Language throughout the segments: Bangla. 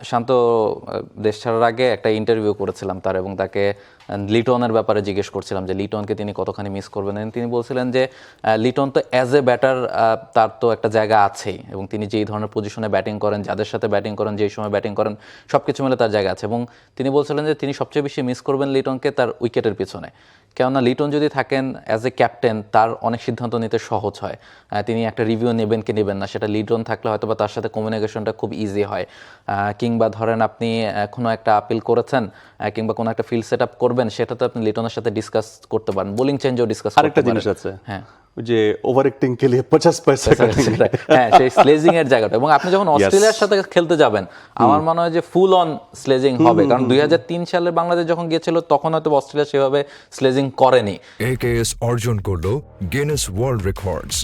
শান্ত দেশ ছাড়ার আগে একটা ইন্টারভিউ করেছিলাম তার, এবং তাকে লিটনের ব্যাপারে জিজ্ঞেস করছিলাম যে লিটনকে তিনি কতখানি মিস করবেন। তিনি বলছিলেন যে লিটন তো অ্যাজ এ ব্যাটার তার তো একটা জায়গা আছেই, এবং তিনি যেই ধরনের পজিশনে ব্যাটিং করেন, যাদের সাথে ব্যাটিং করেন, যেই সময় ব্যাটিং করেন, সব কিছু মিলে তার জায়গা আছে। এবং তিনি বলছিলেন যে তিনি সবচেয়ে বেশি মিস করবেন লিটনকে তার উইকেটের পিছনে, কেননা লিটন যদি থাকেন অ্যাজ এ ক্যাপ্টেন তার অনেক সিদ্ধান্ত নিতে সহজ হয়। তিনি একটা রিভিউ নেবেন কি নেবেন না সেটা লিটন থাকলে হয়তো বা তার সাথে কমিউনিকেশনটা খুব ইজি হয়। কিংবা ধরেন আপনি কোনো একটা আপিল করেছেন কিংবা কোনো একটা ফিল্ড সেট আপ করবেন, সেটা তো আপনি লিটনের সাথে ডিসকাস করতে পারেন, বোলিং চেঞ্জও ডিসকাস করতে পারেন। আরেকটা জিনিস আছে, হ্যাঁ, যে ওভার অ্যাক্টিং কে লিয়ে 50 পয়সা কাটেंगे। হ্যাঁ, সেই স্লেজিং এর জায়গাটা। এবং আপনি যখন অস্ট্রেলিয়ার সাথে খেলতে যাবেন, আমার মনে হয় যে ফুল অন স্লেজিং হবে, কারণ 2003 সালে বাংলাদেশ যখন গিয়েছিল তখন হয়তো অস্ট্রেলিয়া সেভাবে স্লেজিং করেনি। AKS অর্জন করলো গিনেস ওয়ার্ল্ড রেকর্ডস।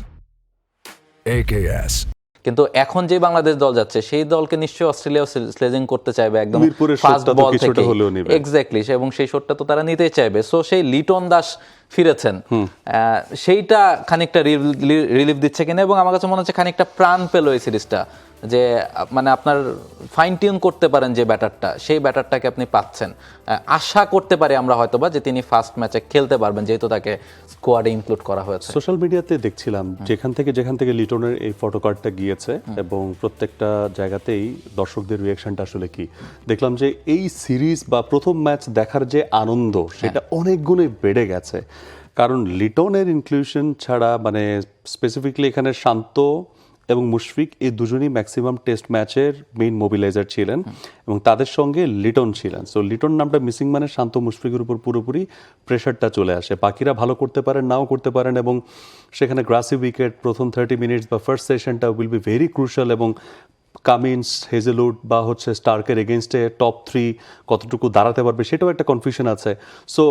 AKS কিন্তু এখন যে বাংলাদেশ দল যাচ্ছে সেই দলকে নিশ্চয়ই অস্ট্রেলিয়া স্লেজিং করতে চাইবে একদম ফার্স্ট বল থেকে। এক্স্যাক্টলি, এবং সেই শটটা তো তারা নিতেই চাইবে। সো সেই লিটন দাস ফিরেছেন, সেইটা খানিকটা রিলিফ দিচ্ছে কিনা, এবং আমার কাছে মনে হচ্ছে খানিকটা প্রাণ পেল এই সিরিজটা, যে মানে আপনার ফাইন টিউন করতে পারেন যে ব্যাটারটা, সেই ব্যাটারটাকে আপনি পাচ্ছেন। আশা করতে পারি আমরা হয়তোবা যে তিনি ফার্স্ট ম্যাচে খেলতে পারবেন, যেহেতু তাকে স্কোয়াডে ইনক্লুড করা হয়েছে। সোশ্যাল মিডিয়াতে দেখছিলাম যেখান থেকে লিটনের এই ফটোকার্ডটা গিয়েছে, এবং প্রত্যেকটা জায়গাতেই দর্শকদের রিয়াকশনটা আসলে কি দেখলাম, যে এই সিরিজ বা প্রথম ম্যাচ দেখার যে আনন্দ সেটা অনেক গুণে বেড়ে গেছে। কারণ লিটনের ইনক্লুশন ছাড়া, মানে স্পেসিফিকলি এখানে শান্ত এবং মুশফিক এই দুজনই ম্যাক্সিমাম টেস্ট ম্যাচের মেইন মোবিলাইজার ছিলেন, এবং তাদের সঙ্গে লিটন ছিলেন। সো লিটন নামটা মিসিং মানে শান্ত মুশফিকের উপর পুরোপুরি প্রেশারটা চলে আসে। বাকিরা ভালো করতে পারেন, নাও করতে পারেন, এবং সেখানে গ্রাসি উইকেট প্রথম 30 মিনিটস বা ফার্স্ট সেশনটা উইল বি ভেরি ক্রুশাল, এবং কামিন্স, হেজেলউড বা হচ্ছে স্টার্কের এগেনস্টে টপ 3 কতটুকু দাঁড়াতে পারবে সেটাও একটা কনফিউশন আছে। সো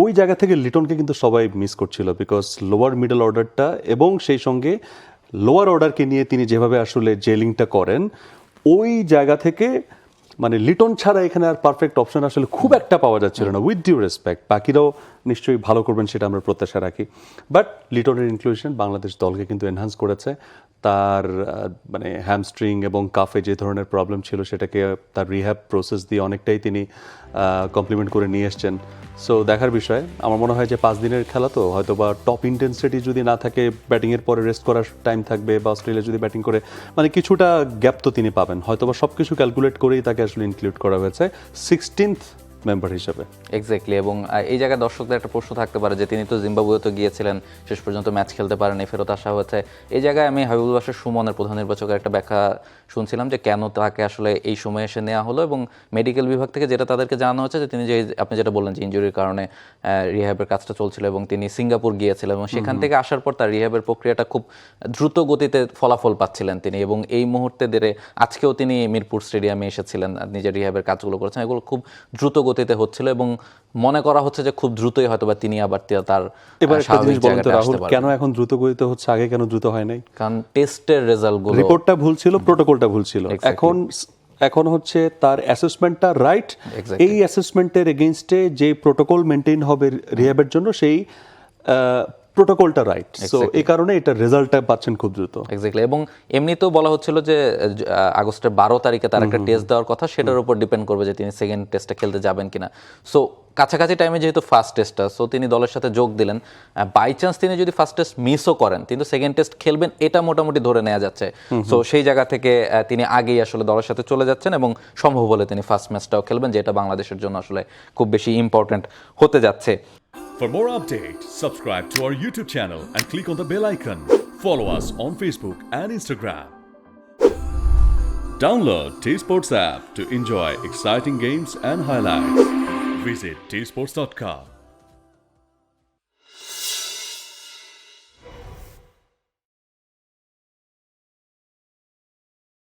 ওই জায়গা থেকে লিটনকে কিন্তু সবাই মিস করছিল, বিকজ লোয়ার মিডল অর্ডারটা এবং সেই সঙ্গে লোয়ার অর্ডারকে নিয়ে তিনি যেভাবে আসলে জেলিংটা করেন, ওই জায়গা থেকে মানে লিটন ছাড়া এখানে আর পারফেক্ট অপশন আসলে খুব একটা পাওয়া যাচ্ছিল না। উইথ ডিউ রেসপেক্ট, বাকিরাও নিশ্চয়ই ভালো করবেন সেটা আমরা প্রত্যাশা রাখি, বাট লিটনের ইনক্লুশন বাংলাদেশ দলকে কিন্তু এনহান্স করেছে। তার মানে হ্যামস্ট্রিং এবং কাফে যে ধরনের প্রবলেম ছিল সেটাকে তার রিহ্যাব প্রসেস দিয়ে অনেকটাই তিনি কমপ্লিমেন্ট করে নিয়ে এসছেন। সো দেখার বিষয়। আমার মনে হয় যে 5 দিনের খেলা তো হয়তো বা টপ ইন্টেন্সিটি যদি না থাকে, ব্যাটিংয়ের পরে রেস্ট করার টাইম থাকবে, বা অস্ট্রেলিয়া যদি ব্যাটিং করে, মানে কিছুটা গ্যাপ তো তিনি পাবেন। হয়তো বা সব কিছু ক্যালকুলেট করেই তাকে আসলে ইনক্লুড করা হয়েছে 16th মেম্বার হিসেবে। এক্স্যাক্টলি, এবং এই জায়গায় দর্শকদের একটা প্রশ্ন থাকতে পারে যে তিনি তো জিম্বাবুয়েতে গিয়েছিলেন, শেষ পর্যন্ত ম্যাচ খেলতে পারেনি, ফেরত আসা হয়েছে। এই জায়গায় আমি হাবিবুল বাশার সুমনের প্রধান নির্বাচকের একটা ব্যাখ্যা শুনছিলাম যে কেন তাকে আসলে এই সময় এসে নেওয়া হলো, এবং মেডিকেল বিভাগ থেকে যেটা তাদেরকে জানানো হচ্ছে যে তিনি যে আপনি যেটা বললেন যে ইনজুরির কারণে রিহ্যাবের কাজটা চলছিল, এবং তিনি সিঙ্গাপুর গিয়েছিলেন, এবং সেখান থেকে আসার পর তার রিহ্যাবের প্রক্রিয়াটা খুব দ্রুত গতিতে ফলাফল পাচ্ছিলেন তিনি, এবং এই মুহূর্তে আজকেও তিনি মিরপুর স্টেডিয়ামে এসেছিলেন, নিজের রিহ্যাবের কাজগুলো করেছেন, এগুলো খুব দ্রুত গতিতে হচ্ছিল, এবং মনে করা হচ্ছে যে খুব দ্রুতই হয়তো বা তিনি আবার তার স্বাভাবিক জায়গাটায় আসতে পারবেন। কেন এখন দ্রুত গতিতে হচ্ছে, আগে কেন দ্রুত হয় নাই? কারণ টেস্টের রেজাল্টগুলো, রিপোর্টটা ভুল ছিল, প্রোটোকলটা ভুল ছিল। এখন হচ্ছে তার অ্যাসেসমেন্টটা রাইট, এই অ্যাসেসমেন্টের এগেইনস্টে যে প্রোটোকল মেনটেন হবে রিহ্যাবের জন্য, সেই প্রোটোকলটা রাইট। সো এই কারণে এটা রেজাল্টটা পাচ্ছেন খুব দ্রুত। এক্স্যাক্টলি, এবং এমনিতেও বলা হচ্ছিল যে আগস্টের 12 তারিখে তার একটা টেস্ট দেওয়ার কথা, সেটার উপর ডিপেন্ড করবে যে তিনি সেকেন্ড টেস্টে খেলতে যাবেন কিনা। সো কাছাকাছি টাইমে যেহেতু ফার্স্ট টেস্টটা, সো তিনি দলের সাথে যোগ দিলেন। বাই চান্স তিনি যদি ফার্স্ট টেস্ট মিসও করেন, কিন্তু সেকেন্ড টেস্ট খেলবেন এটা মোটামুটি ধরে নেওয়া যাচ্ছে। সো সেই জায়গা থেকে তিনি আগেই আসলে দলের সাথে চলে যাচ্ছেন, এবং সম্ভব হলে তিনি ফার্স্ট ম্যাচটাও খেলবেন, যেটা বাংলাদেশের জন্য আসলে খুব বেশি ইম্পর্টেন্ট হতে যাচ্ছে। For more updates, subscribe to our YouTube channel and click on the bell icon. Follow us on Facebook and Instagram. Download T-Sports app to enjoy exciting games and highlights. Visit tsports.com.